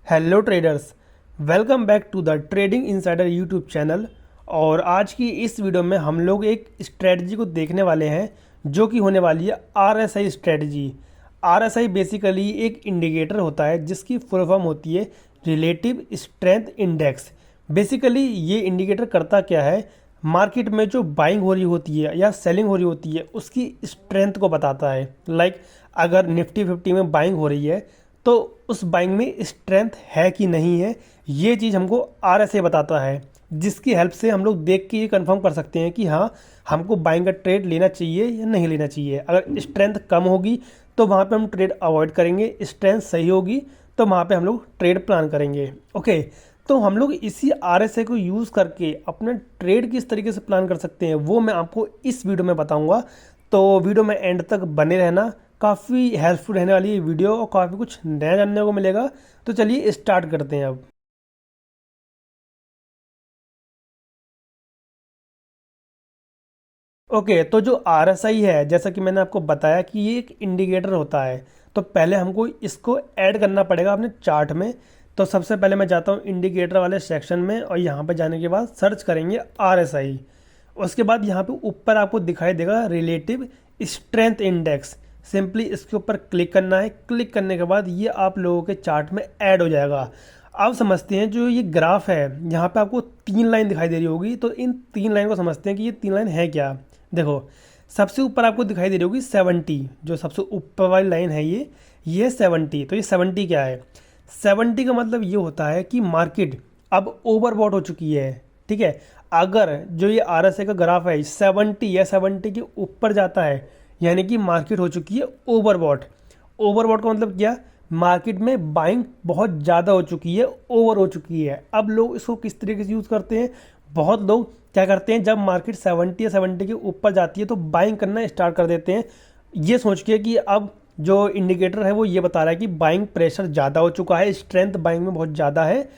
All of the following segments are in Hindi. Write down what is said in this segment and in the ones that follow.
Hello traders, welcome back to the trading insider YouTube channel. और आज की इस वीडियो में हम लोग एक स्ट्रेटजी को देखने वाले हैं जो कि होने वाली है आरएसआई स्ट्रेटजी। आरएसआई बेसिकली एक इंडिकेटर होता है जिसकी फुल फॉर्म होती है रिलेटिव स्ट्रेंथ इंडेक्स। बेसिकली ये इंडिकेटर करता क्या है, मार्केट में जो बाइंग हो रही होती है या सेलिंग हो रही होती है उसकी स्ट्रेंथ को बताता है। लाइक अगर निफ्टी 50 में बाइंग हो रही है तो उस बाइंग में स्ट्रेंथ है कि नहीं है, ये चीज़ हमको आरएसआई बताता है, जिसकी हेल्प से हम लोग देख के ये कंफर्म कर सकते हैं कि हाँ हमको बाइंग का ट्रेड लेना चाहिए या नहीं लेना चाहिए। अगर स्ट्रेंथ कम होगी तो वहाँ पे हम ट्रेड अवॉइड करेंगे, स्ट्रेंथ सही होगी तो वहाँ पे हम लोग ट्रेड प्लान करेंगे। ओके, तो हम लोग इसी आरएसआई को यूज़ करके अपना ट्रेड किस तरीके से प्लान कर सकते हैं वो मैं आपको इस वीडियो में बताऊँगा। तो वीडियो में एंड तक बने रहना, काफ़ी हेल्पफुल रहने वाली है वीडियो और काफ़ी कुछ नया जानने को मिलेगा। तो चलिए स्टार्ट करते हैं अब। ओके, तो जो आरएसआई है जैसा कि मैंने आपको बताया कि ये एक इंडिकेटर होता है, तो पहले हमको इसको ऐड करना पड़ेगा अपने चार्ट में। तो सबसे पहले मैं जाता हूँ इंडिकेटर वाले सेक्शन में और यहाँ पे जाने के बाद सर्च करेंगे आरएसआई। उसके बाद यहाँ पे ऊपर आपको दिखाई देगा रिलेटिव स्ट्रेंथ इंडेक्स। सिंपली इसके ऊपर क्लिक करना है। क्लिक करने के बाद ये आप लोगों के चार्ट में ऐड हो जाएगा। अब समझते हैं जो ये ग्राफ है, यहाँ पे आपको तीन लाइन दिखाई दे रही होगी, तो इन तीन लाइन को समझते हैं कि ये तीन लाइन है क्या। देखो, सबसे ऊपर आपको दिखाई दे रही होगी 70, जो सबसे ऊपर वाली लाइन है ये 70। तो ये 70 क्या है? 70 का मतलब ये होता है कि मार्केट अब ओवरबॉट हो चुकी है। ठीक है, अगर जो ये आरएसआई का ग्राफ है 70 या 70 के ऊपर जाता है यानी कि मार्केट हो चुकी है ओवरबॉट। ओवरबॉट का मतलब क्या? मार्केट में बाइंग बहुत ज़्यादा हो चुकी है, ओवर हो चुकी है। अब लोग इसको किस तरीके से यूज़ करते हैं, बहुत लोग क्या करते हैं, जब मार्केट 70 या 70 के ऊपर जाती है तो बाइंग करना स्टार्ट कर देते हैं, ये सोच के कि अब जो इंडिकेटर है वो ये बता रहा है कि बाइंग प्रेशर ज़्यादा हो चुका है, स्ट्रेंथ बाइंग में बहुत ज़्यादा है,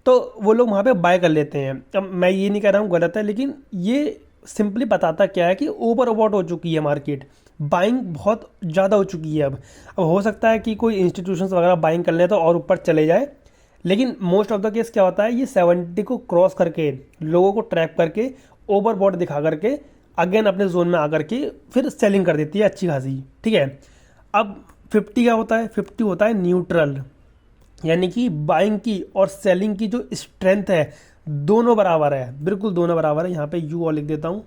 तो वो लोग वहाँ पे बाय कर लेते हैं। अब मैं ये नहीं कह रहा हूँ गलत है, लेकिन ये सिंपली बताता क्या है कि ओवर ओवॉट हो चुकी है मार्केट, बाइंग बहुत ज़्यादा हो चुकी है। अब हो सकता है कि कोई इंस्टीट्यूशंस वगैरह बाइंग कर लें तो और ऊपर चले जाए, लेकिन मोस्ट ऑफ द केस क्या होता है, ये 70 को क्रॉस करके लोगों को ट्रैप करके ओवरबॉट दिखा करके अगेन अपने जोन में आकर के फिर सेलिंग कर देती है अच्छी खासी। ठीक है, अब 50 क्या होता है? 50 होता है न्यूट्रल, यानी कि बाइंग की और सेलिंग की जो स्ट्रेंथ है दोनों बराबर है, बिल्कुल दोनों बराबर है। यहाँ पे यू और लिख देता हूँ,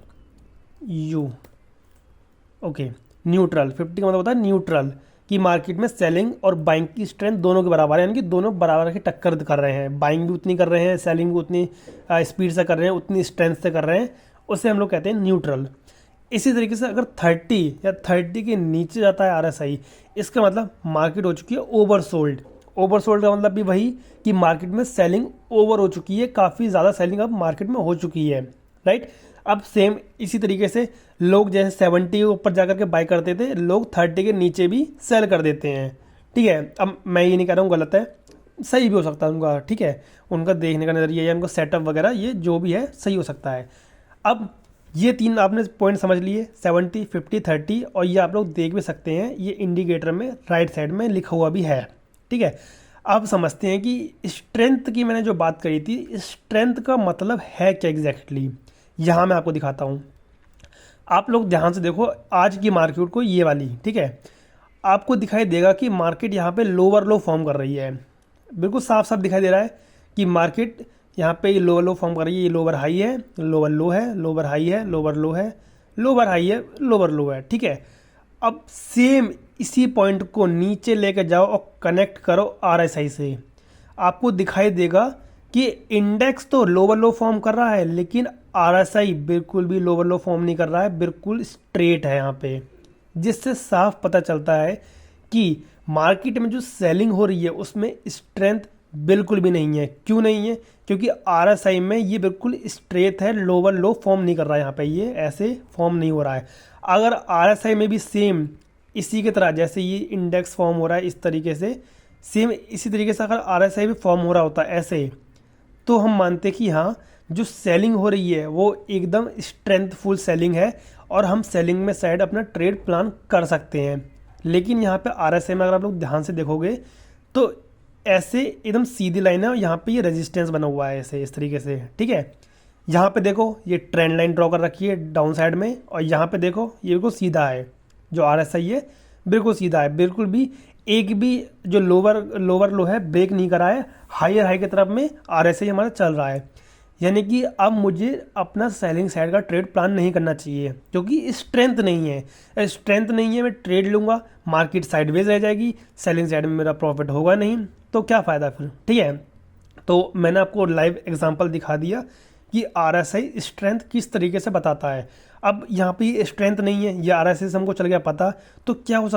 यू। ओके, न्यूट्रल 50 का मतलब होता है न्यूट्रल, कि मार्केट में सेलिंग और बाइंग की स्ट्रेंथ दोनों के बराबर है, यानी कि दोनों बराबर की टक्कर कर रहे हैं। बाइंग भी उतनी कर रहे हैं, सेलिंग भी उतनी स्पीड से कर रहे हैं, उतनी स्ट्रेंथ से कर रहे हैं, उसे हम लोग कहते हैं न्यूट्रल। इसी तरीके से अगर 30 या 30 के नीचे जाता है आरएसआई, इसका मतलब मार्केट हो चुकी है ओवरसोल्ड। ओवरसोल्ड का मतलब भी वही कि मार्केट में सेलिंग ओवर हो चुकी है, काफ़ी ज़्यादा सेलिंग अब मार्केट में हो चुकी है। राइट, अब सेम इसी तरीके से लोग जैसे 70 के ऊपर जाकर के बाय करते थे, लोग 30 के नीचे भी सेल कर देते हैं। ठीक है, अब मैं ये नहीं कह रहा हूँ गलत है, सही भी हो सकता है उनका। ठीक है, उनका देखने का नज़रिया या उनका सेटअप वगैरह ये जो भी है सही हो सकता है। अब ये तीन आपने पॉइंट समझ लिए, 70, 50, 30, और ये आप लोग देख भी सकते हैं, ये इंडिकेटर में राइट साइड में लिखा हुआ भी है। ठीक है, अब समझते हैं कि स्ट्रेंथ की मैंने जो बात करी थी, स्ट्रेंथ का मतलब है क्या एग्जैक्टली, यहाँ मैं आपको दिखाता हूँ। आप लोग ध्यान से देखो आज की मार्केट को, ये वाली। ठीक है, आपको दिखाई देगा कि मार्केट यहाँ पे लोअर लो फॉर्म कर रही है, बिल्कुल साफ साफ दिखाई दे रहा है कि मार्केट यहाँ पे ये लोअर लो फॉर्म कर रही है। ये लोअर हाई है, लोअर लो है, लोअर हाई है, लोअर लो है, लोअर हाई है, लोअर लो है। ठीक है, अब सेम इसी पॉइंट को नीचे लेकर जाओ और कनेक्ट करो आरएसआई से, आपको दिखाई देगा कि इंडेक्स तो लोअर लो फॉर्म कर रहा है लेकिन आरएसआई बिल्कुल भी लोअर लो फॉर्म नहीं कर रहा है, बिल्कुल स्ट्रेट है यहाँ पे, जिससे साफ पता चलता है कि मार्केट में जो सेलिंग हो रही है उसमें स्ट्रेंथ बिल्कुल भी नहीं है। क्यों नहीं है? क्योंकि आरएसआई में ये बिल्कुल स्ट्रेट है, लोअर लो फॉर्म नहीं कर रहा है, यहाँ पे ये ऐसे फॉर्म नहीं हो रहा है। अगर आरएसआई में भी सेम इसी की तरह जैसे ये इंडेक्स फॉर्म हो रहा है इस तरीके से, सेम इसी तरीके से अगर आरएसआई भी फॉर्म हो रहा होता है ऐसे, तो हम मानते कि हाँ जो सेलिंग हो रही है वो एकदम स्ट्रेंथफुल सेलिंग है और हम सेलिंग में साइड अपना ट्रेड प्लान कर सकते हैं। लेकिन यहाँ पे आरएसआई में अगर आप लोग ध्यान से देखोगे तो ऐसे एकदम सीधी लाइन है और यहाँ पे ये रेजिस्टेंस बना हुआ है ऐसे इस तरीके से, ठीक है। यहाँ पे देखो ये ट्रेंड लाइन ड्रॉ कर रखी है डाउन साइड में, और यहाँ पे देखो ये बिल्कुल सीधा है, जो RSI है बिल्कुल सीधा है, बिल्कुल भी एक भी जो लोअर लो है ब्रेक नहीं करा है, हायर हाई की तरफ में RSI हमारा चल रहा है। यानी कि अब मुझे अपना सेलिंग साइड का ट्रेड प्लान नहीं करना चाहिए, क्योंकि स्ट्रेंथ नहीं है, स्ट्रेंथ नहीं है, मैं ट्रेड लूँगा मार्केट साइडवेज रह जाएगी, सेलिंग साइड में मेरा प्रॉफिट होगा नहीं, तो क्या फ़ायदा फिर, ठीक है। तो मैंने आपको लाइव एग्जांपल दिखा दिया कि RSI स्ट्रेंथ किस तरीके से बताता है। अब यहाँ पे ये स्ट्रेंथ नहीं है, ये RSI से हमको चल गया पता, तो क्या हो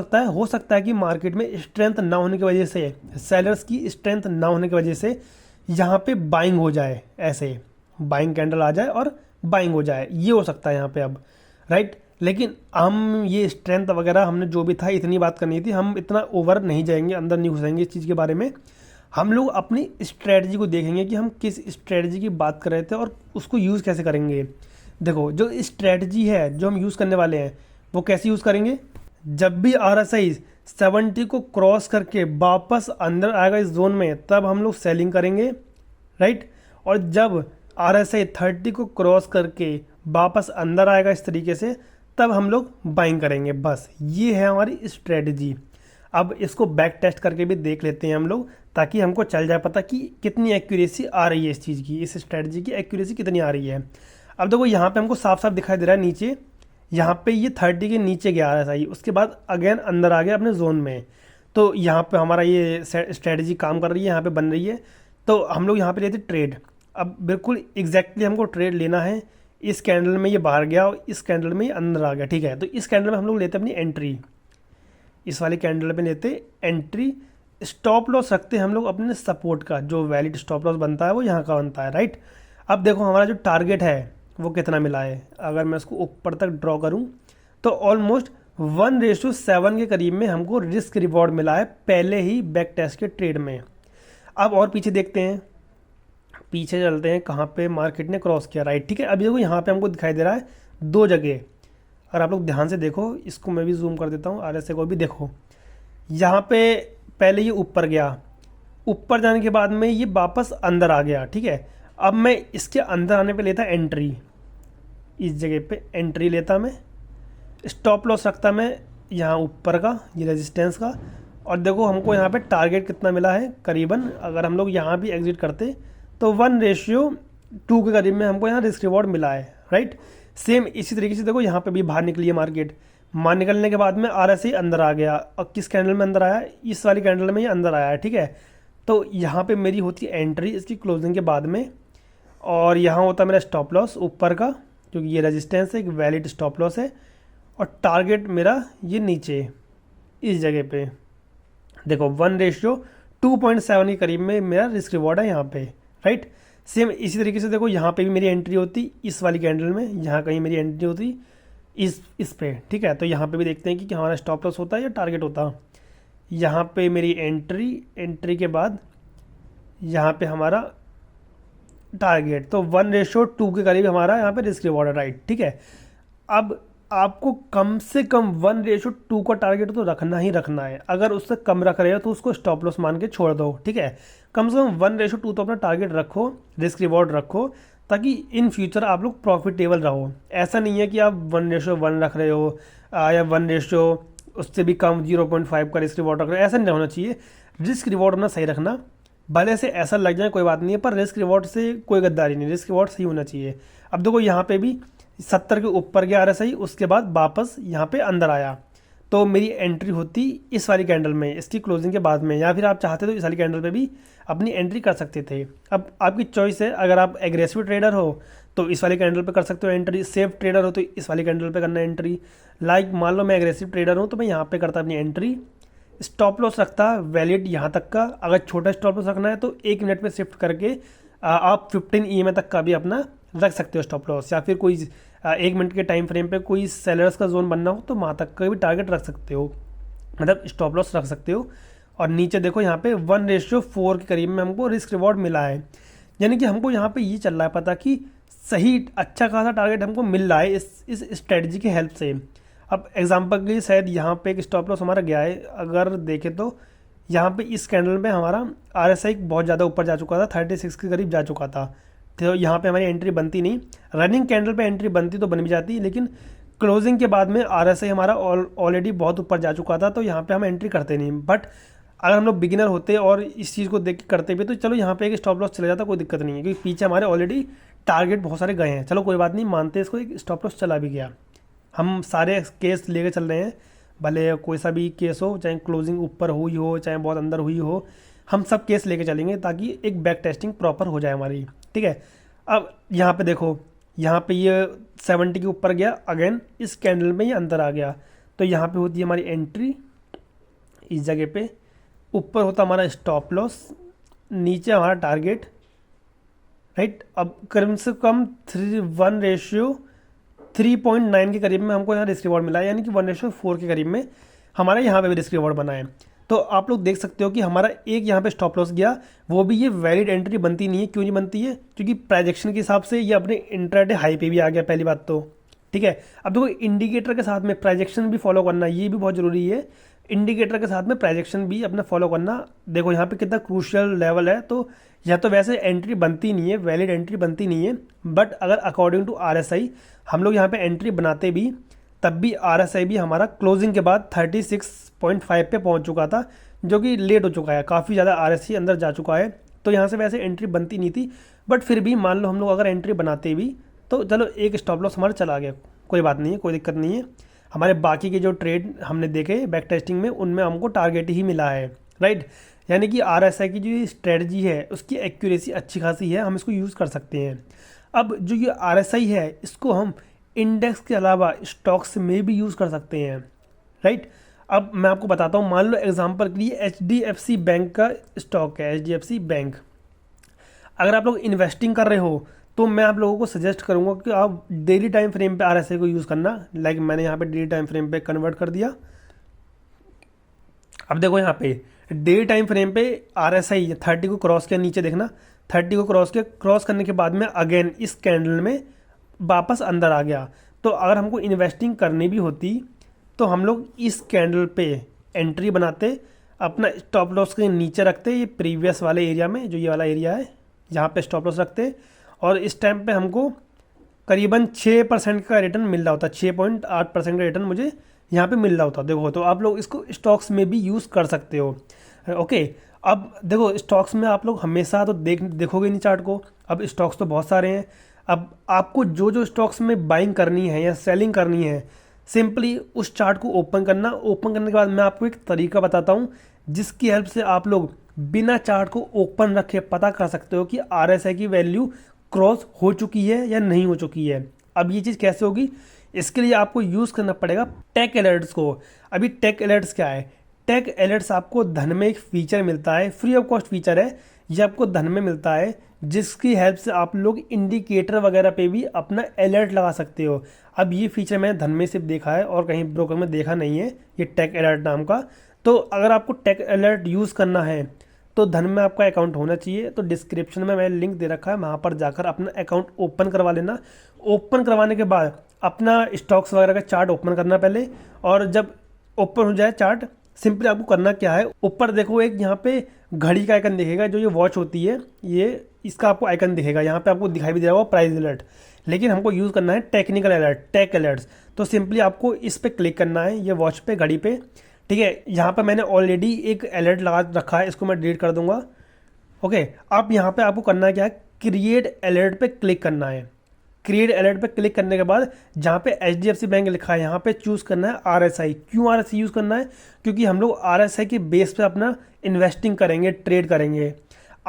सकता है कि मार्केट में स्ट्रेंथ ना होने की वजह से, सेलर्स की स्ट्रेंथ ना होने की वजह से यहाँ पे बाइंग हो जाए, ऐसे बाइंग कैंडल आ जाए और बाइंग हो जाए, ये हो सकता है यहाँ पे अब, राइट। लेकिन हम ये स्ट्रेंथ वगैरह हमने जो भी था इतनी बात करनी थी, हम इतना ओवर नहीं जाएंगे, अंदर नहीं घुसेंगे इस चीज़ के बारे में। हम लोग अपनी स्ट्रेटजी को देखेंगे कि हम किस स्ट्रेटजी की बात कर रहे थे और उसको यूज़ कैसे करेंगे। देखो जो स्ट्रेटजी है जो हम यूज़ करने वाले हैं वो कैसे यूज़ करेंगे, जब भी RSI 70 को क्रॉस करके वापस अंदर आएगा इस जोन में, तब हम लोग सेलिंग करेंगे, राइट। और जब RSI 30 को क्रॉस करके वापस अंदर आएगा इस तरीके से, तब हम लोग बाइंग करेंगे। बस ये है हमारी स्ट्रेटजी। अब इसको बैक टेस्ट करके भी देख लेते हैं हम लोग, ताकि हमको चल जाए पता कि कितनी एक्यूरेसी आ रही है इस चीज़ की, इस स्ट्रेटजी की एक्यूरेसी कितनी आ रही है। अब देखो यहाँ पे हमको साफ साफ दिखाई दे रहा है नीचे, यहाँ पे ये 30 के नीचे गया RSI, उसके बाद अगेन अंदर आ गया अपने जोन में, तो यहाँ पे हमारा ये स्ट्रेटजी काम कर रही है, यहाँ पे बन रही है। तो हम लोग यहाँ पे लेते ट्रेड। अब बिल्कुल एग्जैक्टली हमको ट्रेड लेना है, इस कैंडल में ये बाहर गया और इस कैंडल में ये अंदर आ गया, ठीक है। तो इस कैंडल में हम लोग लेते अपनी एंट्री, इस वाली कैंडल पे लेते एंट्री। स्टॉप लॉस रखते हैं हम लोग अपने सपोर्ट का, जो वैलिड स्टॉप लॉस बनता है वो यहाँ का बनता है, राइट। अब देखो हमारा जो टारगेट है वो कितना मिला है, अगर मैं इसको ऊपर तक ड्रॉ करूँ तो ऑलमोस्ट 1:7 के करीब में हमको रिस्क रिवॉर्ड मिला है पहले ही बैक टेस्ट के ट्रेड में। अब और पीछे देखते हैं, पीछे चलते हैं कहाँ पे मार्केट ने क्रॉस किया, राइट, ठीक है। अब देखो यहाँ पे हमको दिखाई दे रहा है दो जगह, अगर आप लोग ध्यान से देखो, इसको मैं भी जूम कर देता हूँ, RSI को भी देखो, यहाँ पे पहले ये ऊपर गया, ऊपर जाने के बाद में ये वापस अंदर आ गया, ठीक है। अब मैं इसके अंदर आने पे लेता एंट्री, इस जगह पे एंट्री लेता मैं, स्टॉप लॉस रखता मैं यहाँ ऊपर का, ये रेजिस्टेंस का। और देखो हमको यहाँ पे टारगेट कितना मिला है करीबन, अगर हम लोग यहाँ भी एग्जिट करते तो 1:2 के करीब में हमको यहाँ रिस्क रिवॉर्ड मिला है, राइट। सेम इसी तरीके से देखो यहाँ पे भी बाहर निकली है मार्केट, निकलने के बाद में RSI अंदर आ गया, और किस कैंडल में अंदर आया, इस वाली कैंडल में ये अंदर आया है, ठीक है। तो यहाँ पे मेरी होती है एंट्री इसकी क्लोजिंग के बाद में, और यहाँ होता है मेरा स्टॉप लॉस ऊपर का, क्योंकि ये रेजिस्टेंस है, एक वैलिड स्टॉप लॉस है, और टारगेट मेरा ये नीचे इस जगह पे देखो 1:2.7 के करीब में मेरा रिस्क रिवॉर्ड है यहाँ पे, राइट। सेम इसी तरीके से देखो यहाँ पे भी मेरी एंट्री होती इस वाली कैंडल में, यहाँ कहीं मेरी एंट्री होती इस पे, ठीक है। तो यहाँ पे भी देखते हैं कि हमारा स्टॉप लॉस होता है या टारगेट होता है। यहाँ पे मेरी एंट्री के बाद यहाँ पे हमारा टारगेट, तो 1:2 के करीब हमारा यहाँ पे रिस्क रिवॉर्ड है, राइट, ठीक है। अब आपको कम से कम 1:2 का टारगेट तो रखना ही रखना है, अगर उससे कम रख रहे हो तो उसको स्टॉप लॉस मान के छोड़ दो, ठीक है। कम से कम 1:2 तो अपना टारगेट रखो, रिस्क रिवॉर्ड रखो, ताकि इन फ्यूचर आप लोग प्रॉफिटेबल रहो। ऐसा नहीं है कि आप 1:1 रख रहे हो या 1 उससे भी कम 0.5 का रिस्क रिवॉर्ड रख रहे हो, ऐसा नहीं होना चाहिए। रिस्क रिवॉर्ड होना सही रखना, भले से ऐसा लग जाए कोई बात नहीं है, पर रिस्क रिवॉर्ड से कोई गद्दारी नहीं, रिस्क रिवॉर्ड सही होना चाहिए। अब देखो यहाँ पे भी 70 के ऊपर गया RSI, उसके बाद वापस यहाँ पे अंदर आया, तो मेरी एंट्री होती इस वाली कैंडल में, इसकी क्लोजिंग के बाद में, या फिर आप चाहते तो इस वाली कैंडल पे भी अपनी एंट्री कर सकते थे। अब आपकी चॉइस है, अगर आप एग्रेसिव ट्रेडर हो तो इस वाली कैंडल पे कर सकते हो एंट्री, सेफ ट्रेडर हो तो इस वाली कैंडल पे करना एंट्री। लाइक मान लो मैं एग्रेसिव ट्रेडर हूँ तो मैं यहाँ पे करता अपनी एंट्री, स्टॉप लॉस रखता वैलिड यहाँ तक का, अगर छोटा स्टॉप लॉस रखना है तो 1 मिनट में शिफ्ट करके आप 15 EMA तक का भी अपना रख सकते हो स्टॉप लॉस, या फिर कोई 1 मिनट के टाइम फ्रेम पे कोई सेलर्स का जोन बनना हो तो वहाँ तक का भी टारगेट रख सकते हो, मतलब स्टॉप लॉस रख सकते हो। और नीचे देखो यहाँ पे 1:4 के करीब में हमको रिस्क रिवॉर्ड मिला है, यानी कि हमको यहाँ पे ये चल रहा है पता कि सही अच्छा खासा टारगेट हमको मिल रहा है इस स्ट्रेटजी की हेल्प से। अब एग्जांपल के लिए शायद यहाँ पे एक स्टॉप लॉस हमारा गया है, अगर देखें तो यहाँ पे इस कैंडल में हमारा RSI बहुत ज़्यादा ऊपर जा चुका था, 36 के करीब जा चुका था। तो यहाँ पे हमारी एंट्री बनती नहीं। रनिंग कैंडल पे एंट्री बनती तो बन भी जाती, लेकिन क्लोजिंग के बाद में RSI हमारा ऑलरेडी बहुत ऊपर जा चुका था, तो यहाँ पे हम एंट्री करते नहीं। बट अगर हम लोग बिगिनर होते और इस चीज़ को देख के करते भी तो चलो यहाँ पे एक स्टॉप लॉस चला जाता, कोई दिक्कत नहीं है, क्योंकि पीछे हमारे ऑलरेडी टारगेट बहुत सारे गए हैं। चलो कोई बात नहीं, मानते इसको, एक स्टॉप लॉस चला भी गया। हम सारे केस लेके चल रहे हैं, भले कोई सा भी केस हो, चाहे क्लोजिंग ऊपर हुई हो चाहे बहुत अंदर हुई हो, हम सब केस लेके चलेंगे ताकि एक बैक टेस्टिंग प्रॉपर हो जाए हमारी। ठीक है, अब यहाँ पे देखो, यहाँ पे ये 70 के ऊपर गया, अगेन इस कैंडल में ये अंदर आ गया, तो यहाँ पे होती है हमारी एंट्री, इस जगह पे ऊपर होता हमारा स्टॉप लॉस, नीचे हमारा टारगेट, राइट। अब कम से कम 3:1 के करीब में हमको यहाँ रिस्क रिवॉर्ड मिला है, यानी कि 1:4 के करीब में हमारा यहाँ पे भी रिस्क रिवॉर्ड बना है। तो आप लोग देख सकते हो कि हमारा एक यहाँ पे स्टॉप लॉस गया, वो भी ये वैलिड एंट्री बनती नहीं है। क्यों नहीं बनती है? क्योंकि प्राइजेक्शन के हिसाब से ये अपने इंट्राडे हाई पे भी आ गया, पहली बात तो। ठीक है, अब देखो इंडिकेटर के साथ में प्राइजेक्शन भी फॉलो करना, ये भी बहुत ज़रूरी है। इंडिकेटर के साथ में प्राइजेक्शन भी अपना फॉलो करना। देखो यहाँ पे कितना क्रूशियल लेवल है, तो या तो वैसे एंट्री बनती नहीं है, वैलिड एंट्री बनती नहीं है, बट अगर अकॉर्डिंग टू RSI हम लोग यहाँ पे एंट्री बनाते भी, तब भी RSI भी हमारा क्लोजिंग के बाद 36.5 पे पहुँच चुका था, जो कि लेट हो चुका है, काफ़ी ज़्यादा RSI अंदर जा चुका है। तो यहाँ से वैसे एंट्री बनती नहीं थी, बट फिर भी मान लो हम लोग अगर एंट्री बनाते भी तो चलो एक स्टॉप लॉस हमारा चला गया, कोई बात नहीं है, कोई दिक्कत नहीं है। हमारे बाकी के जो ट्रेड हमने देखे बैक टेस्टिंग में, उनमें हमको टारगेट ही मिला है, राइट। यानी कि RSI की जो स्ट्रेटजी है उसकी एक्यूरेसी अच्छी खासी है, हम इसको यूज़ कर सकते हैं। अब जो ये RSI है इसको हम इंडेक्स के अलावा स्टॉक्स में भी यूज़ कर सकते हैं, राइट। अब मैं आपको बताता हूँ, मान लो एग्जांपल के लिए HDFC बैंक का स्टॉक है, HDFC बैंक। अगर आप लोग इन्वेस्टिंग कर रहे हो तो मैं आप लोगों को सजेस्ट करूंगा कि आप डेली टाइम फ्रेम पे RSI को यूज़ करना। लाइक मैंने यहाँ पे डेली टाइम फ्रेम पे कन्वर्ट कर दिया। अब देखो यहाँ पे डेली टाइम फ्रेम पे RSI 30 को क्रॉस किया, नीचे देखना 30 को क्रॉस किया, क्रॉस करने के बाद में अगेन इस कैंडल में वापस अंदर आ गया। तो अगर हमको इन्वेस्टिंग करनी भी होती तो हम लोग इस कैंडल पे एंट्री बनाते, अपना स्टॉप लॉस के नीचे रखते, ये प्रीवियस वाले एरिया में, जो ये वाला एरिया है यहाँ पे स्टॉप लॉस रखते, और इस टाइम पे हमको करीबन 6% का रिटर्न मिल रहा होता, 6.8% का रिटर्न मुझे यहाँ पे मिल रहा होता। देखो, तो आप लोग इसको स्टॉक्स में भी यूज़ कर सकते हो, ओके। अब देखो स्टॉक्स में आप लोग हमेशा तो देखोगे नहीं चार्ट को, अब स्टॉक्स तो बहुत सारे हैं। अब आपको जो जो स्टॉक्स में बाइंग करनी है या सेलिंग करनी है, सिंपली उस चार्ट को ओपन करना। ओपन करने के बाद मैं आपको एक तरीका बताता हूँ जिसकी हेल्प से आप लोग बिना चार्ट को ओपन रखे पता कर सकते हो कि RSI की वैल्यू क्रॉस हो चुकी है या नहीं हो चुकी है। अब ये चीज़ कैसे होगी, इसके लिए आपको यूज़ करना पड़ेगा टेक अलर्ट्स को। अभी टेक अलर्ट्स क्या है? टेक अलर्ट्स आपको धन में एक फीचर मिलता है, फ्री ऑफ कॉस्ट फीचर है, ये आपको धन में मिलता है, जिसकी हेल्प से आप लोग इंडिकेटर वगैरह पे भी अपना अलर्ट लगा सकते हो। अब ये फीचर मैंने धन में सिर्फ देखा है और कहीं ब्रोकर में देखा नहीं है, ये टेक अलर्ट नाम का। तो अगर आपको टेक अलर्ट यूज़ करना है तो धन में आपका अकाउंट होना चाहिए। तो डिस्क्रिप्शन में मैंने लिंक दे रखा है, वहाँ पर जाकर अपना अकाउंट ओपन करवा लेना। ओपन करवाने के बाद अपना स्टॉक्स वगैरह का चार्ट ओपन करना पहले, और जब ओपन हो जाए चार्ट, सिंपली आपको करना क्या है, ऊपर देखो एक यहाँ पे घड़ी का आइकन दिखेगा, जो ये वॉच होती है, ये इसका आपको आइकन दिखेगा, यहाँ पे आपको दिखाई भी दे रहा होगा प्राइस अलर्ट, लेकिन हमको यूज़ करना है टेक्निकल अलर्ट, टेक अलर्ट्स। तो सिंपली आपको इस पर क्लिक करना है, ये वॉच पे, घड़ी पे, ठीक है। यहाँ पे मैंने ऑलरेडी एक अलर्ट लगा रखा है, इसको मैं डिलीट कर दूंगा, ओके। अब यहाँ पे आपको करना है क्या है, क्रिएट अलर्ट पे क्लिक करना है। क्रिएट अलर्ट पे क्लिक करने के बाद जहाँ पे HDFC बैंक लिखा है, यहाँ पे चूज़ करना है RSI। क्यों RSI यूज़ करना है? क्योंकि हम लोग RSI के बेस पे अपना इन्वेस्टिंग करेंगे, ट्रेड करेंगे।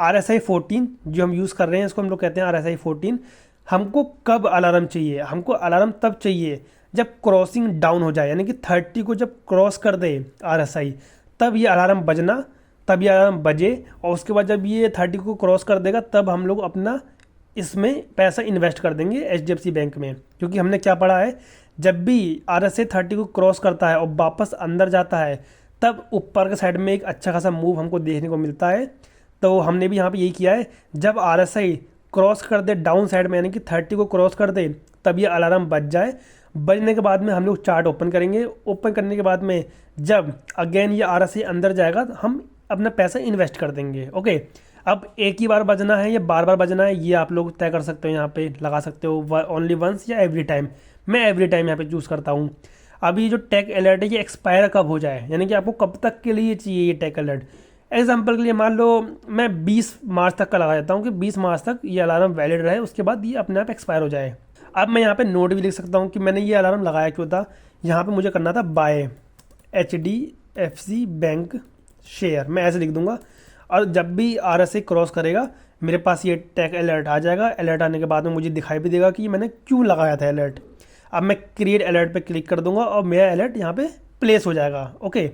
RSI 14 जो हम यूज़ कर रहे हैं, इसको हम लोग कहते हैं RSI 14। हमको कब अलार्म चाहिए? हमको अलार्म तब चाहिए जब क्रॉसिंग डाउन हो जाए, यानी कि 30 को जब क्रॉस कर दे RSI, तब ये अलार्म बजना, तब ये अलार्म बजे, और उसके बाद जब ये 30 को क्रॉस कर देगा तब हम लोग अपना इसमें पैसा इन्वेस्ट कर देंगे HDFC बैंक में। क्योंकि हमने क्या पढ़ा है, जब भी RSI 30 को क्रॉस करता है और वापस अंदर जाता है, तब ऊपर के साइड में एक अच्छा खासा मूव हमको देखने को मिलता है। तो हमने भी यहाँ पे यही किया है, जब RSI क्रॉस कर दे डाउन साइड में, यानी कि 30 को क्रॉस कर दे, तब ये अलार्म बज जाए। बजने के बाद में हम लोग चार्ट ओपन करेंगे। ओपन करने के बाद में जब अगेन ये RSI अंदर जाएगा, तो हम अपना पैसा इन्वेस्ट कर देंगे। ओके, अब एक ही बार बजना है या बार बार बजना है, ये आप लोग तय कर सकते हो, यहाँ पे लगा सकते हो ओनली वंस या एवरी टाइम। मैं एवरी टाइम यहाँ पे चूज़ करता हूँ। अब ये जो टेक अलर्ट है ये एक्सपायर कब हो जाए, यानी कि आपको कब तक के लिए चाहिए ये टेक अलर्ट। एग्जाम्पल के लिए मान लो मैं 20 मार्च तक का लगा देता हूँ कि 20 मार्च तक ये अलार्म वैलिड रहे, उसके बाद ये अपने आप एक्सपायर हो जाए। अब मैं यहाँ पे नोट भी लिख सकता हूँ कि मैंने ये अलार्म लगाया क्यों था। यहाँ पे मुझे करना था बाय HDFC बैंक शेयर, मैं ऐसे लिख दूंगा। और जब भी RSI क्रॉस करेगा मेरे पास ये टेक अलर्ट आ जाएगा। अलर्ट आने के बाद में मुझे दिखाई भी देगा कि मैंने क्यों लगाया था अलर्ट। अब मैं क्रिएट अलर्ट पे क्लिक कर दूंगा और मेरा अलर्ट यहाँ पे प्लेस हो जाएगा। ओके,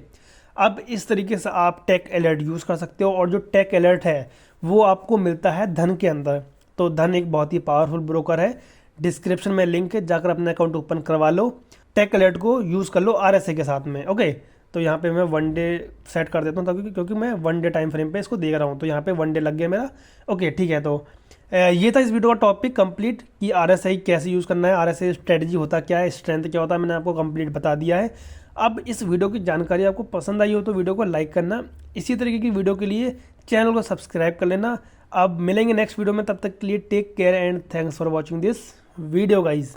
अब इस तरीके से आप टेक अलर्ट यूज़ कर सकते हो। और जो टेक अलर्ट है वो आपको मिलता है धन के अंदर। तो धन एक बहुत ही पावरफुल ब्रोकर है, डिस्क्रिप्शन में लिंक है, जाकर अपना अकाउंट ओपन करवा लो। टेक अलर्ट को यूज़ कर लो RSI के साथ में। ओके, तो यहाँ पे मैं 1 डे सेट कर देता हूँ ताकि, क्योंकि मैं 1 डे टाइम फ्रेम पे इसको देख रहा हूँ। तो यहाँ पे 1 डे लग गया मेरा। ओके ठीक है, तो ये था इस वीडियो का टॉपिक कंप्लीट कि RSI कैसे यूज़ करना है, RSI स्ट्रेटजी होता क्या है, स्ट्रेंथ क्या होता है, मैंने आपको कंप्लीट बता दिया है। अब इस वीडियो की जानकारी आपको पसंद आई हो तो वीडियो को लाइक करना, इसी तरीके की वीडियो के लिए चैनल को सब्सक्राइब कर लेना। अब मिलेंगे नेक्स्ट वीडियो में, तब तक के लिए take care and thanks for watching this video guys.